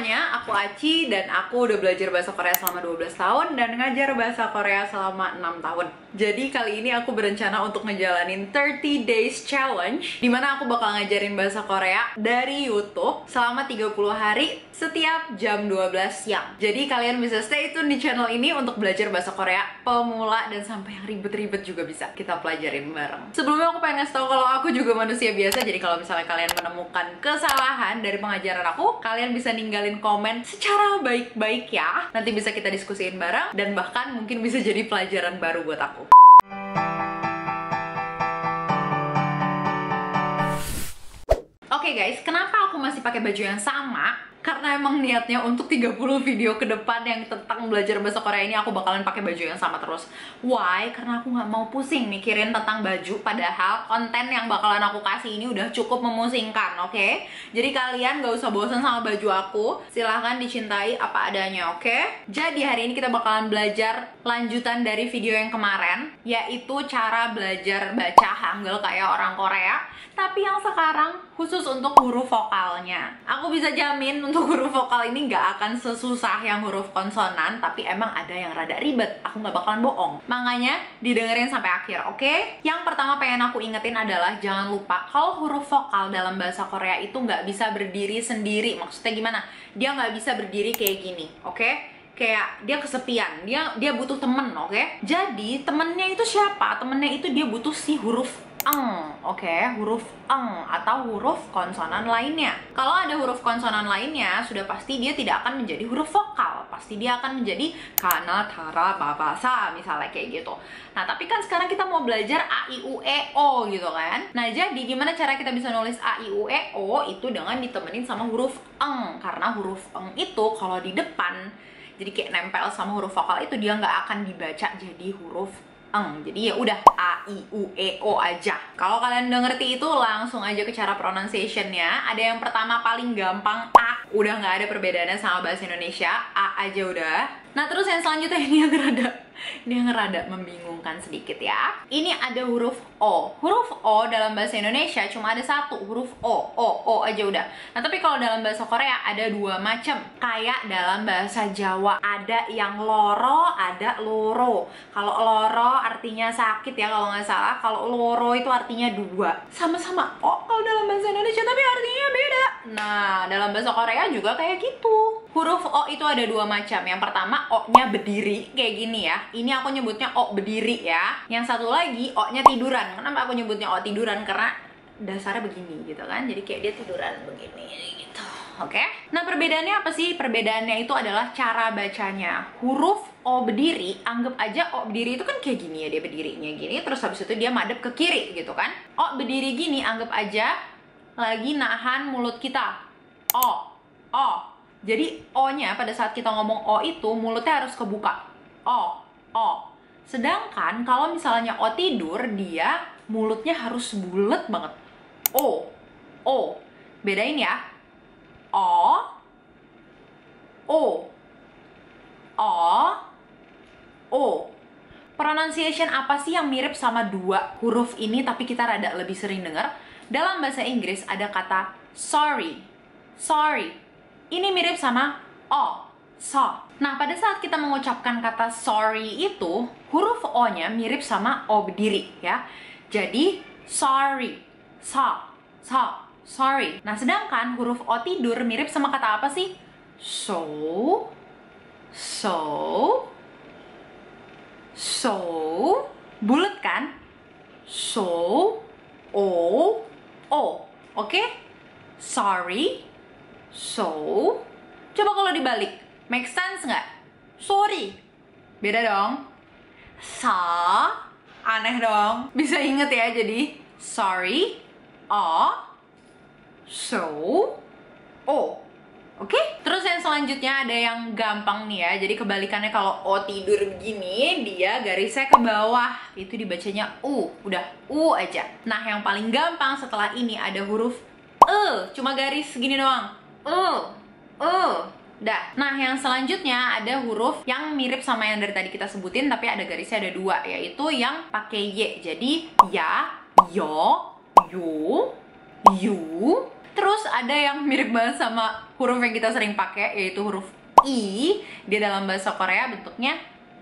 semuanya, aku Aci dan aku udah belajar bahasa Korea selama 12 tahun dan ngajar bahasa Korea selama 6 tahun. Jadi kali ini aku berencana untuk ngejalanin 30 days challenge, dimana aku bakal ngajarin bahasa Korea dari YouTube selama 30 hari setiap jam 12 siang. Jadi kalian bisa stay tune di channel ini untuk belajar bahasa Korea pemula dan sampai yang ribet-ribet juga bisa kita pelajarin bareng. Sebelumnya aku pengen ngasih tau kalau aku juga manusia biasa, jadi kalau misalnya kalian menemukan kesalahan dari pengajaran aku, kalian bisa ninggalin komen secara baik-baik ya. Nanti bisa kita diskusiin bareng dan bahkan mungkin bisa jadi pelajaran baru buat aku. Oke guys, kenapa aku masih pakai baju yang sama? Karena emang niatnya untuk 30 video ke depan yang tentang belajar bahasa Korea ini aku bakalan pakai baju yang sama terus. Why? Karena aku nggak mau pusing mikirin tentang baju, padahal konten yang bakalan aku kasih ini udah cukup memusingkan, oke? Jadi kalian gak usah bosan sama baju aku, silahkan dicintai apa adanya, oke? Jadi hari ini kita bakalan belajar lanjutan dari video yang kemarin, yaitu cara belajar baca Hangul kayak orang Korea, tapi yang sekarang khusus untuk huruf vokalnya. Aku bisa jamin untuk huruf vokal ini nggak akan sesusah yang huruf konsonan, tapi emang ada yang rada ribet. Aku nggak bakalan bohong. Makanya didengerin sampai akhir, oke? Yang pertama pengen aku ingetin adalah jangan lupa kalau huruf vokal dalam bahasa Korea itu nggak bisa berdiri sendiri. Maksudnya gimana? Dia nggak bisa berdiri kayak gini, oke? Kayak dia kesepian, dia butuh temen, oke? Jadi temennya itu siapa? Temennya itu dia butuh si huruf oke? Huruf atau huruf konsonan lainnya. Kalau ada huruf konsonan lainnya, sudah pasti dia tidak akan menjadi huruf vokal. Pasti dia akan menjadi kana, tara, babasa, misalnya kayak gitu. Nah, tapi kan sekarang kita mau belajar A, I, U, E, O gitu kan. Nah, jadi gimana cara kita bisa nulis A, I, U, E, O? Itu dengan ditemenin sama huruf karena huruf itu kalau di depan jadi kayak nempel sama huruf vokal itu, dia nggak akan dibaca jadi huruf jadi ya udah A, I, U, E, O aja. Kalau kalian udah ngerti itu, langsung aja ke cara pronunciation-nya. Ada yang pertama paling gampang, A. Udah nggak ada perbedaannya sama bahasa Indonesia, A aja udah. Nah terus yang selanjutnya ini yang rada membingungkan sedikit ya. Ini ada huruf O. Huruf O dalam bahasa Indonesia cuma ada satu, huruf O aja udah. Nah tapi kalau dalam bahasa Korea ada dua macam. Kayak dalam bahasa Jawa ada yang loro, ada loro. Kalau loro artinya sakit ya kalau nggak salah. Kalau loro itu artinya dua. Sama-sama O kalau dalam bahasa Indonesia, tapi artinya beda. Nah dalam bahasa Korea juga kayak gitu. Huruf O itu ada dua macam. Yang pertama O-nya berdiri kayak gini ya. Ini aku nyebutnya O berdiri ya. Yang satu lagi O-nya tiduran. Kenapa aku nyebutnya O tiduran? Karena dasarnya begini gitu kan. Jadi kayak dia tiduran begini gitu. Oke? Nah, perbedaannya apa sih? Perbedaannya itu adalah cara bacanya. Huruf O berdiri, anggap aja O berdiri itu kan kayak gini ya, dia berdirinya gini, terus habis itu dia madep ke kiri gitu kan. O berdiri gini, anggap aja lagi nahan mulut kita. O. Jadi O-nya pada saat kita ngomong O itu mulutnya harus kebuka. O. Sedangkan kalau misalnya O tidur, dia mulutnya harus bulet banget. O. Bedain ya. O. Pronunciation apa sih yang mirip sama dua huruf ini tapi kita rada lebih sering dengar? Dalam bahasa Inggris ada kata sorry. Ini mirip sama Nah, pada saat kita mengucapkan kata sorry itu, huruf O-nya mirip sama O berdiri ya. Jadi sorry. Sorry. Nah, sedangkan huruf O tidur mirip sama kata apa sih? So. Bulat kan? So. Oke? Sorry. So. Coba kalau dibalik, make sense nggak? Sorry. Beda dong. Aneh dong. Bisa inget ya, jadi sorry. Oke? Terus yang selanjutnya ada yang gampang nih ya. Jadi kebalikannya, kalau O tidur begini, dia garisnya ke bawah. Itu dibacanya U. Udah U aja. Nah, yang paling gampang setelah ini ada huruf cuma garis segini doang. Dah. Nah, yang selanjutnya ada huruf yang mirip sama yang dari tadi kita sebutin, tapi ada garisnya ada dua, yaitu yang pakai Y. Jadi ya, yo, yu. Terus ada yang mirip banget sama huruf yang kita sering pakai, yaitu huruf I. Dia dalam bahasa Korea bentuknya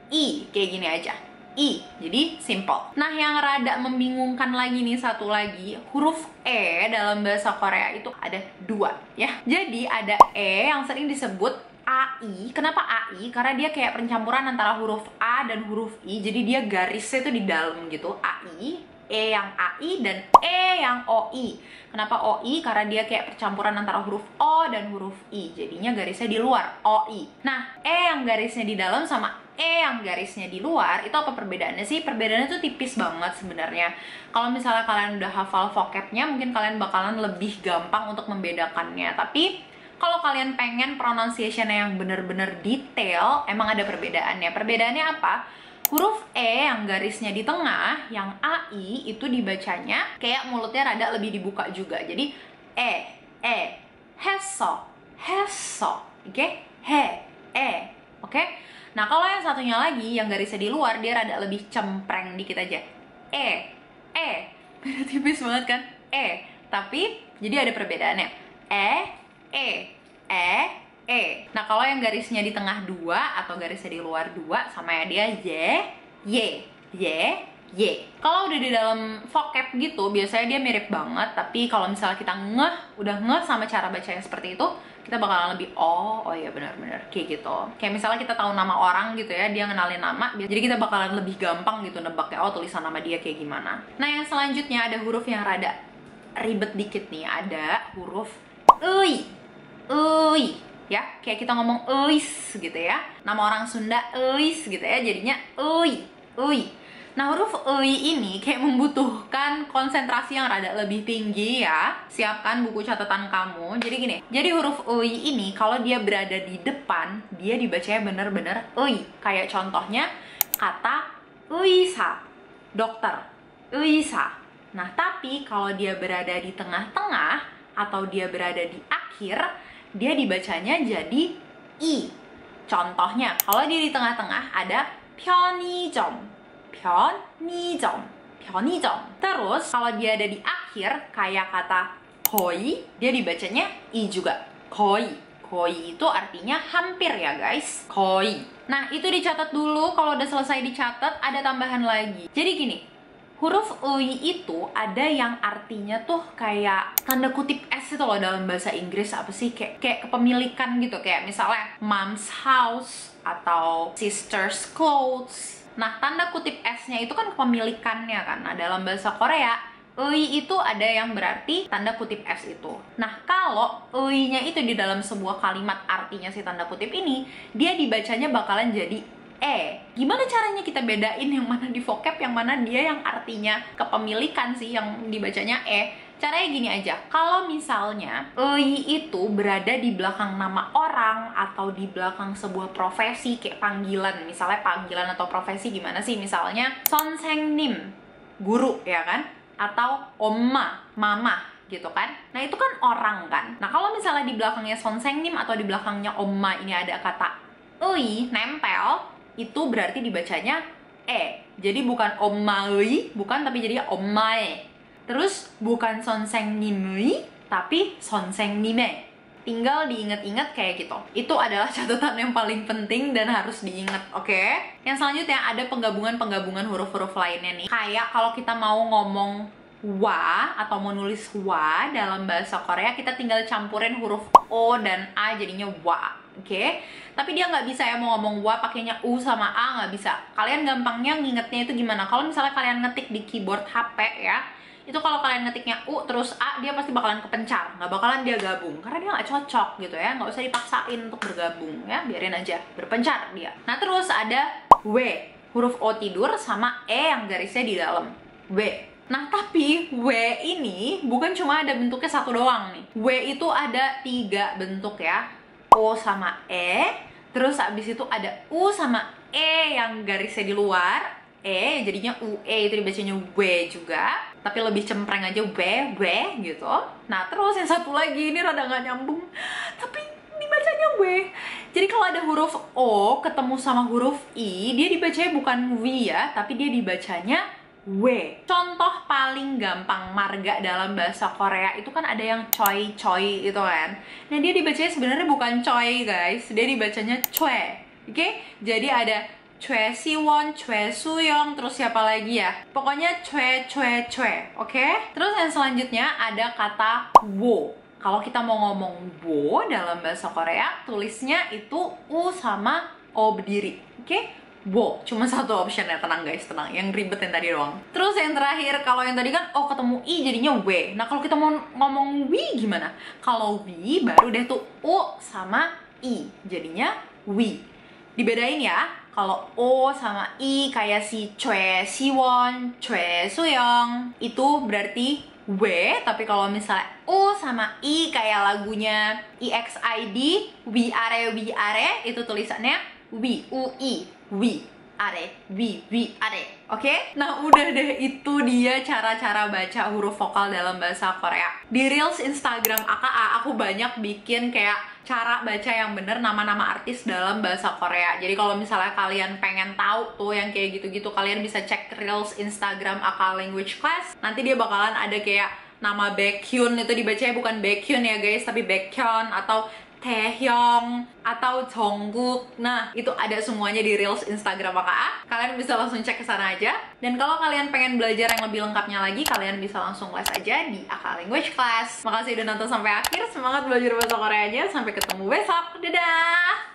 I, kayak gini aja, I. Jadi simple. Nah, yang rada membingungkan lagi nih, satu lagi, huruf E dalam bahasa Korea itu ada 2 ya. Jadi ada E yang sering disebut AI. Kenapa AI? Karena dia kayak pencampuran antara huruf A dan huruf I. Jadi dia garisnya tuh di dalam gitu. AI, E yang AI dan E yang OI. Kenapa OI? Karena dia kayak percampuran antara huruf O dan huruf I. Jadinya garisnya di luar, OI. Nah, E yang garisnya di dalam sama E yang garisnya di luar, itu apa perbedaannya sih? Perbedaannya tuh tipis banget sebenarnya. Kalau misalnya kalian udah hafal vocabnya, mungkin kalian bakalan lebih gampang untuk membedakannya. Tapi kalau kalian pengen pronunciation-nya yang bener-bener detail, emang ada perbedaannya. Perbedaannya apa? Huruf E yang garisnya di tengah, yang AI, itu dibacanya kayak mulutnya rada lebih dibuka juga. Jadi heso, oke? Oke? Nah, kalau yang satunya lagi, yang garisnya di luar, dia rada lebih cempreng dikit aja. Beda tipis banget kan? Tapi, jadi ada perbedaannya. Nah, kalau yang garisnya di tengah 2 atau garisnya di luar 2, sama ya dia Y. Kalau udah di dalam vocab gitu, biasanya dia mirip banget. Tapi kalau misalnya kita udah ngeh sama cara baca yang seperti itu, kita bakalan lebih oh iya benar-benar kayak gitu. Kayak misalnya kita tahu nama orang gitu ya, dia ngenalin nama, jadi kita bakalan lebih gampang gitu nebak kayak oh tulisan nama dia kayak gimana. Nah, yang selanjutnya ada huruf yang rada ribet dikit nih, ada huruf EI. Ya, kayak kita ngomong eis gitu ya. Nama orang Sunda eis gitu ya, jadinya EI. Nah, huruf EI ini kayak membutuhkan konsentrasi yang rada lebih tinggi ya. Siapkan buku catatan kamu. Jadi gini, jadi huruf EI ini kalau dia berada di depan, dia dibacanya bener-bener EI. Kayak contohnya kata 의사, dokter, 의사. Nah, tapi kalau dia berada di tengah-tengah atau dia berada di akhir, dia dibacanya jadi I. Contohnya, kalau dia di tengah-tengah ada 편의점. Terus, kalau dia ada di akhir, kayak kata koi, dia dibacanya I juga. Koi itu artinya hampir ya guys. Koi. Nah, itu dicatat dulu. Kalau udah selesai dicatat, ada tambahan lagi. Jadi gini, huruf EI itu ada yang artinya tuh kayak tanda kutip S itu loh dalam bahasa Inggris. Apa sih? Kayak kepemilikan gitu. Kayak misalnya mom's house atau sister's clothes. Nah, tanda kutip S-nya itu kan kepemilikannya kan. Nah, dalam bahasa Korea, EI itu ada yang berarti tanda kutip S itu. Nah, kalau EI-nya itu di dalam sebuah kalimat artinya si tanda kutip ini, dia dibacanya bakalan jadi Gimana caranya kita bedain yang mana di vocab, yang mana dia yang artinya kepemilikan sih, yang dibacanya Caranya gini aja, kalau misalnya EI itu berada di belakang nama orang atau di belakang sebuah profesi kayak panggilan, misalnya panggilan atau profesi gimana sih, misalnya 선생님, guru ya kan, atau 엄마, mama gitu kan. Nah, itu kan orang kan. Nah, kalau misalnya di belakangnya 선생님 atau di belakangnya 엄마 ini ada kata EI nempel, itu berarti dibacanya Jadi bukan 엄마의, bukan, tapi jadi 엄마의. Terus bukan 선생님의, tapi 선생님의. Tinggal diingat-ingat kayak gitu. Itu adalah catatan yang paling penting dan harus diingat, oke? Yang selanjutnya ada penggabungan-penggabungan huruf-huruf lainnya nih. Kayak kalau kita mau ngomong wa atau mau nulis wa dalam bahasa Korea, kita tinggal campurin huruf O dan A jadinya wa, oke? Tapi dia nggak bisa ya mau ngomong wa pakainya U sama A, nggak bisa. Kalian gampangnya ngingetnya itu gimana? Kalau misalnya kalian ngetik di keyboard HP ya, itu kalau kalian ngetiknya U terus A, dia pasti bakalan kepencar, nggak bakalan dia gabung, karena dia nggak cocok gitu ya. Nggak usah dipaksain untuk bergabung ya, biarin aja berpencar dia. Nah, terus ada W, huruf O tidur sama yang garisnya di dalam, W. Nah, tapi W ini bukan cuma ada bentuknya satu doang nih. W itu ada 3 bentuk ya, O sama terus abis itu ada U sama yang garisnya di luar, jadinya UE, itu dibacanya W juga, tapi lebih cempreng aja W gitu. Nah, terus yang satu lagi ini rada nggak nyambung, tapi dibacanya W. Jadi kalau ada huruf O ketemu sama huruf I, dia dibacanya bukan W ya, tapi dia dibacanya W. Contoh paling gampang marga dalam bahasa Korea itu kan ada yang choi choi itu kan. Nah dia dibacanya sebenarnya bukan choi guys, dia dibacanya chue. Oke? Jadi ada Choi Siwon, Choi Suyong, terus siapa lagi ya? Pokoknya Choi Choi Choi, oke? Terus yang selanjutnya ada kata wo. Kalau kita mau ngomong wo dalam bahasa Korea, tulisnya itu u sama o berdiri, oke? Wo, cuma satu option ya, tenang guys, tenang. Yang ribet yang tadi doang. Terus yang terakhir, kalau yang tadi kan O ketemu I jadinya W. Nah kalau kita mau ngomong wi gimana? Kalau wi baru deh tuh U sama I, jadinya wi. Dibedain ya, kalau O sama I kayak si Choi Siwon, Choi Suyong, itu berarti W. Tapi kalau misalnya O sama I kayak lagunya EXID, We Are, itu tulisannya wi, UI, wi, are, wi, are. Oke? Nah, udah deh, itu dia cara-cara baca huruf vokal dalam bahasa Korea. Di Reels Instagram AKA, aku banyak bikin kayak cara baca yang bener nama-nama artis dalam bahasa Korea. Jadi kalau misalnya kalian pengen tahu tuh yang kayak gitu-gitu, kalian bisa cek Reels Instagram AKA Language Class. Nanti dia bakalan ada kayak nama Baekhyun, itu dibacanya bukan Baekhyun ya guys, tapi Baekhyun, atau Taehyung atau Jungkook. Nah, itu ada semuanya di Reels Instagram AKA. Kalian bisa langsung cek ke sana aja. Dan kalau kalian pengen belajar yang lebih lengkapnya lagi, kalian bisa langsung les aja di AKA Language Class. Makasih udah nonton sampai akhir. Semangat belajar bahasa Koreanya. Sampai ketemu besok. Dadah!